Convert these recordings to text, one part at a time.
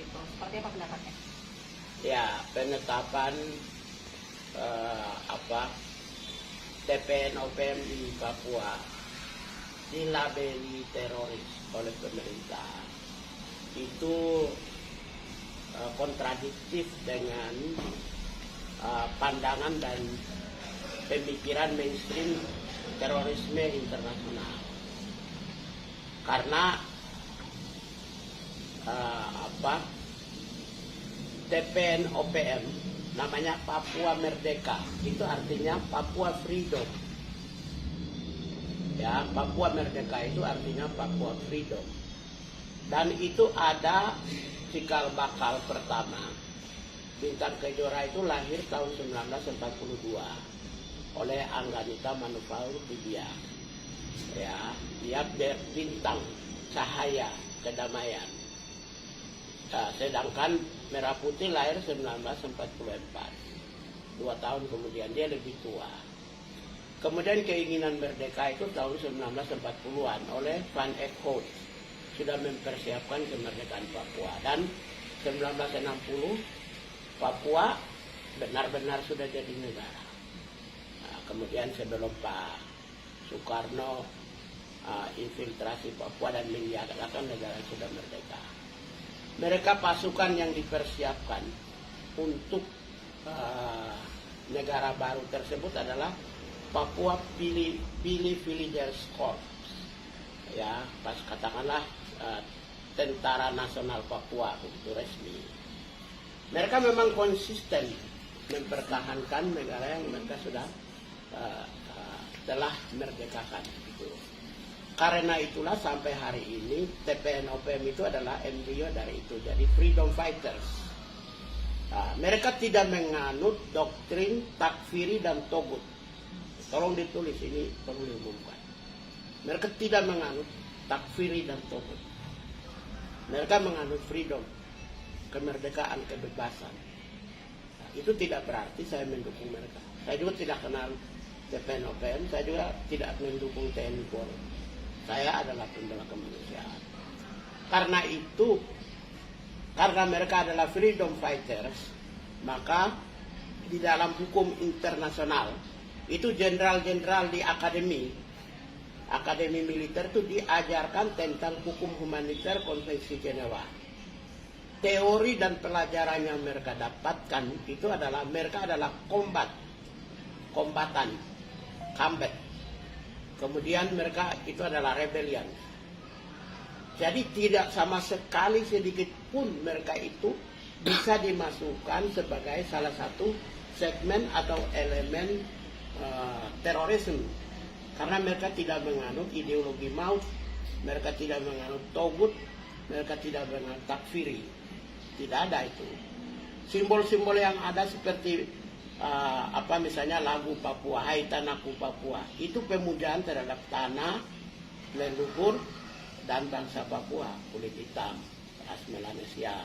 itu. Seperti apa pendapatnya? Ya, penetapan TPN-OPM di Papua dilabeli teroris oleh pemerintah itu kontradiktif dengan pandangan dan pemikiran mainstream terorisme internasional. Karena TPN OPM namanya Papua Merdeka, itu artinya Papua Freedom. Ya, Papua Merdeka itu artinya Papua Freedom. Dan itu ada cikal bakal pertama. Bintang Kejora itu lahir tahun 1942 oleh Angganita Manufaul Bibia. Ya, dia bintang cahaya kedamaian. Nah, sedangkan Merah Putih lahir 1944. 2 tahun kemudian, dia lebih tua. Kemudian keinginan merdeka itu tahun 1940-an oleh Van Eck Hout sudah mempersiapkan kemerdekaan Papua. Dan 1960 Papua benar-benar sudah jadi negara. Nah, kemudian sebelum Pak Soekarno infiltrasi Papua dan menyatakan negara sudah merdeka. Mereka pasukan yang dipersiapkan untuk negara baru tersebut adalah Papua Pili Villagers Corps. Ya, pas katakanlah Tentara Nasional Papua itu resmi. Mereka memang konsisten mempertahankan negara yang mereka sudah telah merdekakan. Gitu. Karena itulah sampai hari ini TPN-OPM itu adalah embrio dari itu, jadi freedom fighters. Nah, mereka tidak menganut doktrin takfiri dan togut. Tolong ditulis, ini perlu diumumkan. Mereka tidak menganut takfiri dan togut. Mereka menganut freedom, kemerdekaan, kebebasan. Nah, itu tidak berarti saya mendukung mereka. Saya juga tidak kenal TPN-OPM, saya juga tidak mendukung TNI Polri. Saya adalah pembela kemanusiaan. Karena itu, karena mereka adalah freedom fighters, maka di dalam hukum internasional, itu jenderal-jenderal di akademi militer itu diajarkan tentang hukum humaniter konvensi Jenewa. Teori dan pelajaran yang mereka dapatkan itu adalah mereka adalah kombatan, combat. Kemudian mereka itu adalah rebellion. Jadi tidak sama sekali sedikit pun mereka itu bisa dimasukkan sebagai salah satu segmen atau elemen terorisme. Karena mereka tidak menganut ideologi maut, mereka tidak menganut togut, mereka tidak menganut takfiri. Tidak ada itu. Simbol-simbol yang ada seperti misalnya lagu Papua, Hai Tanahku Papua, itu pemujaan terhadap tanah, leluhur, dan bangsa Papua, kulit hitam, ras Melanesia.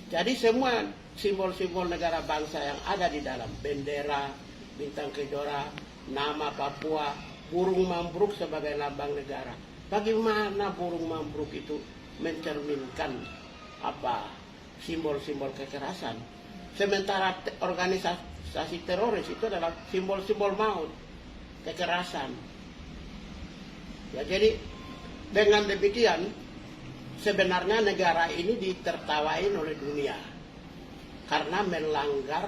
Jadi semua simbol-simbol negara bangsa yang ada di dalam bendera, bintang kejora, nama Papua, burung mambruk sebagai lambang negara. Bagaimana burung mambruk itu mencerminkan simbol-simbol kekerasan? Sementara organisasi teroris itu adalah simbol-simbol maut, kekerasan. Ya, jadi dengan demikian sebenarnya negara ini ditertawain oleh dunia karena melanggar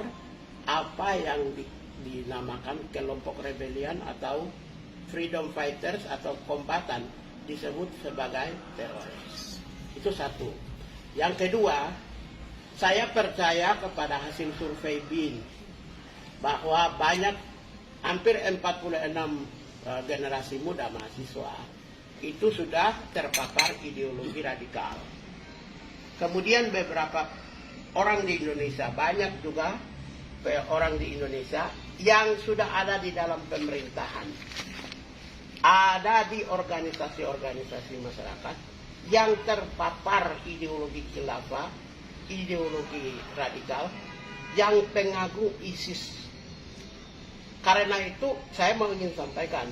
apa yang dinamakan kelompok rebellion atau freedom fighters atau kombatan disebut sebagai teroris. Itu satu. Yang kedua, saya percaya kepada hasil survei BIN bahwa hampir 46 generasi muda mahasiswa itu sudah terpapar ideologi radikal. Kemudian beberapa orang di Indonesia, banyak juga orang di Indonesia yang sudah ada di dalam pemerintahan, ada di organisasi-organisasi masyarakat yang terpapar ideologi khilafah, ideologi radikal, yang pengagum ISIS. Karena itu saya mau ingin sampaikan,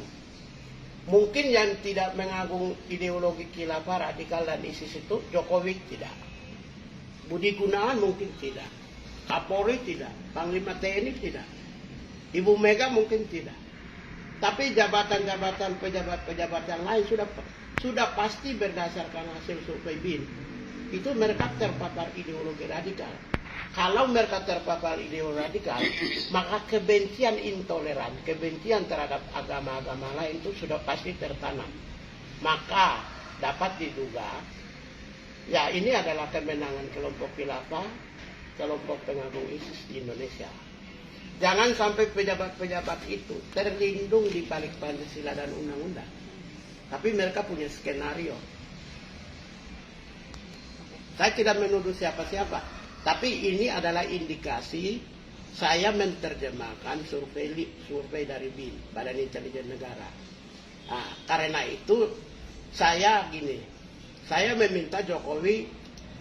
mungkin yang tidak mengagung ideologi khilafah radikal dan ISIS itu Jokowi tidak. Budi Gunawan mungkin tidak. Kapolri tidak. Panglima TNI tidak. Ibu Mega mungkin tidak. Tapi jabatan-jabatan pejabat-pejabat yang lain sudah pasti berdasarkan hasil survei BIN. Itu mereka terpapar ideologi radikal. Kalau mereka terpapar ideologi radikal, maka kebencian intoleran, kebencian terhadap agama-agama lain itu sudah pasti tertanam. Maka dapat diduga, ya ini adalah kemenangan kelompok khilafah, kelompok pengagung ISIS di Indonesia. Jangan sampai pejabat-pejabat itu terlindung di balik Pancasila dan undang-undang. Tapi mereka punya skenario. Saya tidak menuduh siapa-siapa. Tapi ini adalah indikasi saya menerjemahkan survei dari BIN, Badan Intelijen Negara. Nah, karena itu saya meminta Jokowi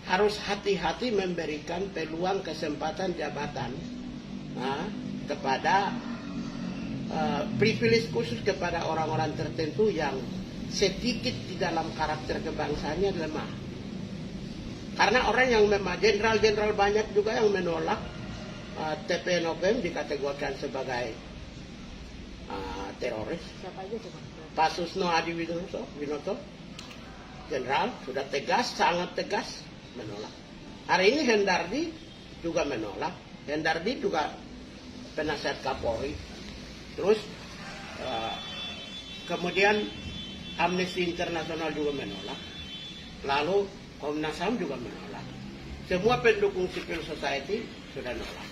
harus hati-hati memberikan peluang kesempatan jabatan kepada privilege khusus kepada orang-orang tertentu yang sedikit di dalam karakter kebangsaannya lemah. Karena orang yang memang jenderal-jenderal banyak juga yang menolak TPNOPM dikategorikan sebagai teroris. Siapa aja tuh, Pak? Pak Susno Hadi Winoto, jenderal sudah tegas, sangat tegas menolak. Hari ini Hendardi juga menolak. Hendardi juga penasihat Kapolri. Terus kemudian Amnesty International juga menolak. Lalu Komnas HAM juga menolak. Semua pendukung civil society sudah menolak.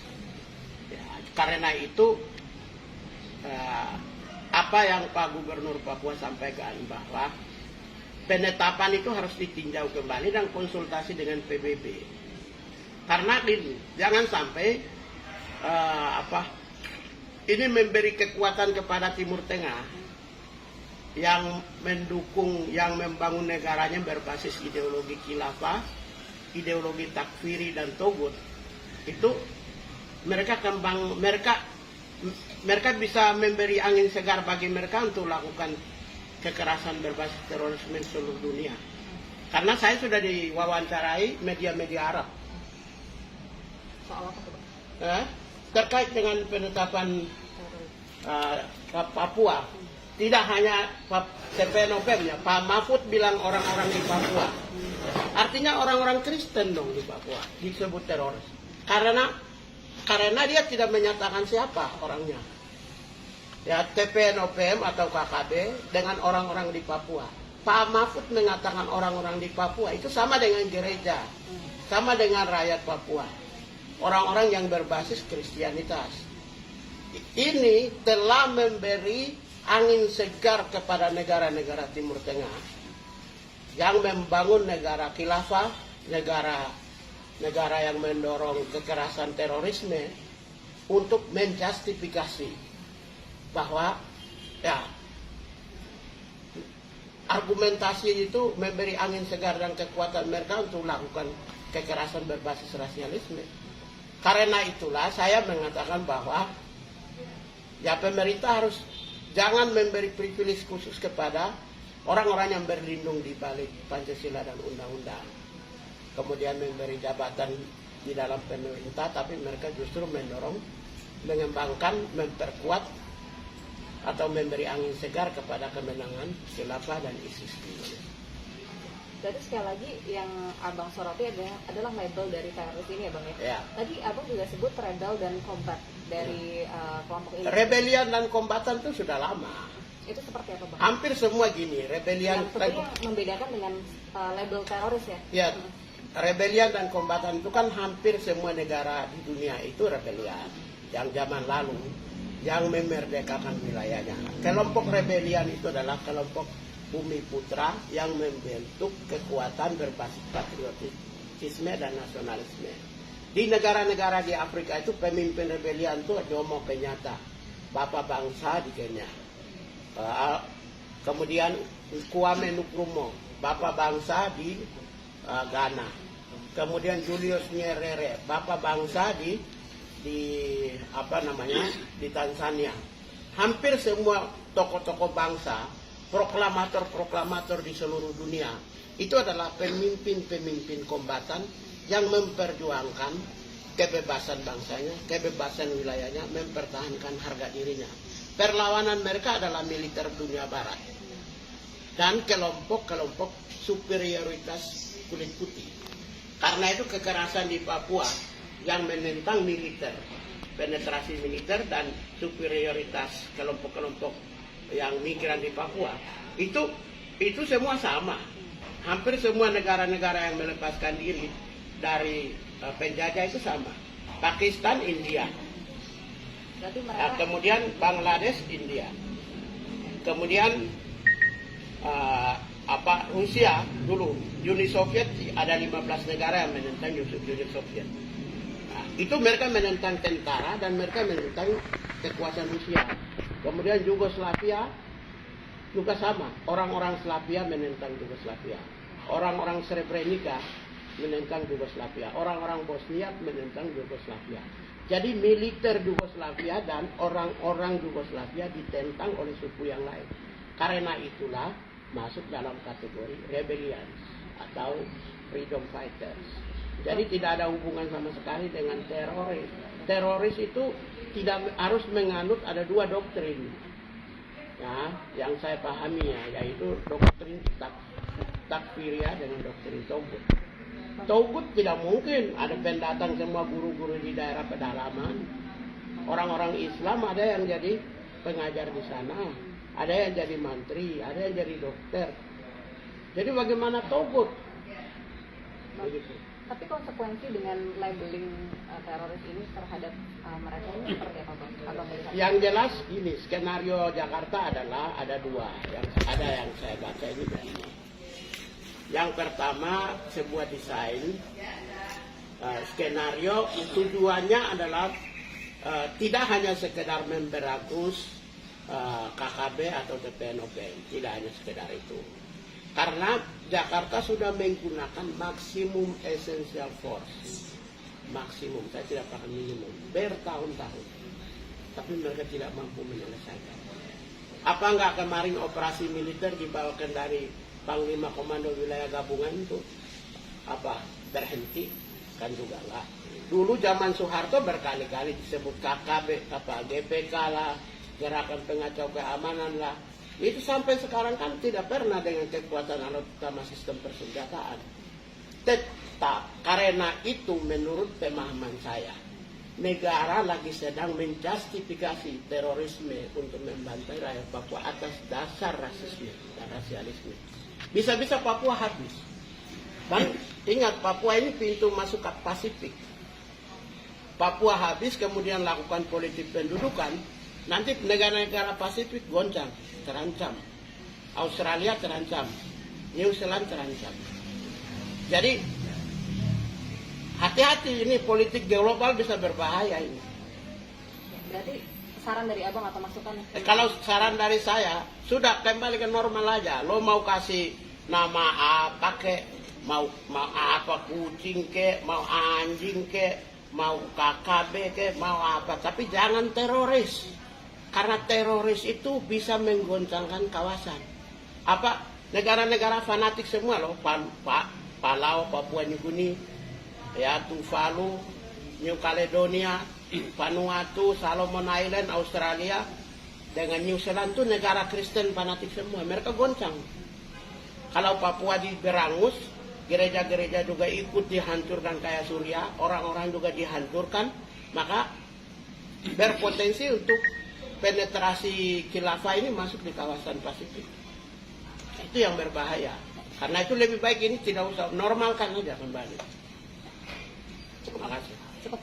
Ya, karena itu apa yang Pak Gubernur Papua sampaikan bahwa penetapan itu harus ditinjau kembali dan konsultasi dengan PBB. Karena ini jangan sampai ini memberi kekuatan kepada Timur Tengah yang mendukung, yang membangun negaranya berbasis ideologi khilafah, ideologi takfiri dan togut. Itu mereka bisa memberi angin segar bagi mereka untuk lakukan kekerasan berbasis terorisme di seluruh dunia. Karena saya sudah diwawancarai media-media Arab. Soal apa tuh, Pak? Terkait dengan penetapan Papua. Tidak hanya TPNOPM ya, Pak Mahfud bilang orang-orang di Papua. Artinya orang-orang Kristen dong di Papua disebut teroris. Karena dia tidak menyatakan siapa orangnya. Ya, TPNOPM atau KKB dengan orang-orang di Papua. Pak Mahfud mengatakan orang-orang di Papua itu sama dengan gereja, sama dengan rakyat Papua. Orang-orang yang berbasis Kristianitas. Ini telah memberi angin segar kepada negara-negara Timur Tengah yang membangun negara khilafah, negara yang mendorong kekerasan terorisme untuk menjustifikasi bahwa ya argumentasi itu memberi angin segar dan kekuatan mereka untuk melakukan kekerasan berbasis rasialisme. Karena itulah saya mengatakan bahwa ya pemerintah harus jangan memberi privilege khusus kepada orang-orang yang berlindung di balik Pancasila dan undang-undang. Kemudian memberi jabatan di dalam pemerintah, tapi mereka justru mendorong, mengembangkan, memperkuat, atau memberi angin segar kepada kemenangan khilafah dan ISIS. Jadi sekali lagi yang Abang soroti adalah label dari teroris ini ya Bang ya? Ya. Tadi Abang juga sebut rebel dan combat dari kelompok ini. Rebellion dan kombatan itu sudah lama. Itu seperti apa Bang? Hampir semua gini, rebellion. Yang tentunya membedakan dengan label teroris ya? Ya, rebellion dan kombatan itu kan hampir semua negara di dunia itu rebellion. Yang zaman lalu, yang memerdekakan wilayahnya. Kelompok rebellion itu adalah kelompok Bumi Putra yang membentuk kekuatan berbasis patriotisme dan nasionalisme. Di negara-negara di Afrika itu pemimpin rebellion itu Jomo Kenyatta, Bapak Bangsa di Kenya. Kemudian Kwame Nkrumah, Bapak Bangsa di Ghana. Kemudian Julius Nyerere, Bapak Bangsa di Tanzania. Hampir semua tokoh-tokoh bangsa, proklamator-proklamator di seluruh dunia itu adalah pemimpin-pemimpin kombatan yang memperjuangkan kebebasan bangsanya, kebebasan wilayahnya, mempertahankan harga dirinya. Perlawanan mereka adalah militer dunia barat dan kelompok-kelompok superioritas kulit putih. Karena itu kekerasan di Papua yang menentang militer, penetrasi militer dan superioritas kelompok-kelompok yang migran di Papua, itu semua sama. Hampir semua negara-negara yang melepaskan diri dari penjajah itu sama. Pakistan, India. Berarti mereka Kemudian Bangladesh, India. Kemudian Rusia dulu, Uni Soviet ada 15 negara yang menentang Uni Soviet. Nah, itu mereka menentang tentara dan mereka menentang kekuasaan Rusia. Kemudian Yugoslavia juga sama, orang-orang Slavia menentang Yugoslavia. Orang-orang Srebrenica menentang Yugoslavia. Orang-orang Bosnia menentang Yugoslavia. Jadi militer Yugoslavia dan orang-orang Yugoslavia ditentang oleh suku yang lain. Karena itulah masuk dalam kategori rebellions atau freedom fighters. Jadi tidak ada hubungan sama sekali dengan teroris. Teroris itu tidak harus menganut ada dua doktrin. Ya, yang saya pahami yaitu doktrin takfiriyah dengan doktrin Togut. Togut tidak mungkin ada pendatang semua guru-guru di daerah pedalaman. Orang-orang Islam ada yang jadi pengajar di sana, ada yang jadi mantri, ada yang jadi dokter. Jadi bagaimana Togut? Begitu. Tapi konsekuensi dengan labeling teroris ini terhadap mereka ini seperti apa, Bang? Abang melihat? Yang jelas ini skenario Jakarta adalah ada dua. Yang saya baca ini begini. Yang pertama sebuah desain skenario tujuannya adalah tidak hanya sekedar memberangus KKB atau TPNOP, tidak hanya sekedar itu. Karena Jakarta sudah menggunakan maksimum essential force, maksimum, saya tidak pakai minimum, bertahun-tahun, tapi mereka tidak mampu menyelesaikan. Apa enggak kemarin operasi militer dibawakan dari Panglima Komando Wilayah Gabungan itu berhenti? Kan juga enggak. Dulu zaman Soeharto berkali-kali disebut KKB, GPK lah, Gerakan Pengacau Keamanan lah. Itu sampai sekarang kan tidak pernah dengan kekuatan alat utama sistem persenjataan. Tetap karena itu menurut pemahaman saya, negara lagi sedang menjustifikasi terorisme untuk membantai rakyat Papua atas dasar rasisme dan rasialisme. Bisa-bisa Papua habis. Dan ingat, Papua ini pintu masuk ke Pasifik. Papua habis, kemudian lakukan politik pendudukan, nanti negara-negara Pasifik goncang, terancam. Australia terancam, New Zealand terancam. Jadi hati-hati, ini politik global bisa berbahaya ini. Berarti saran dari Abang atau masukan? Kalau saran dari saya, sudah kembali ke normal aja. Lo mau kasih nama apa ke, mau apa kucing ke, mau anjing ke, mau KKB ke, mau apa, tapi jangan teroris. Karena teroris itu bisa menggoncangkan kawasan. Negara-negara fanatik semua loh, Palau, Papua New Guinea, ya, Tuvalu, New Caledonia, Vanuatu, Solomon Island, Australia, dengan New Zealand itu negara Kristen fanatik semua. Mereka goncang. Kalau Papua diberangus, gereja-gereja juga ikut dihancurkan kayak Suriah, orang-orang juga dihancurkan, maka berpotensi untuk penetrasi khilafah ini masuk di kawasan Pasifik. Itu yang berbahaya. Karena itu lebih baik ini tidak usah, normalkan aja kembali. Terima kasih. Cukup.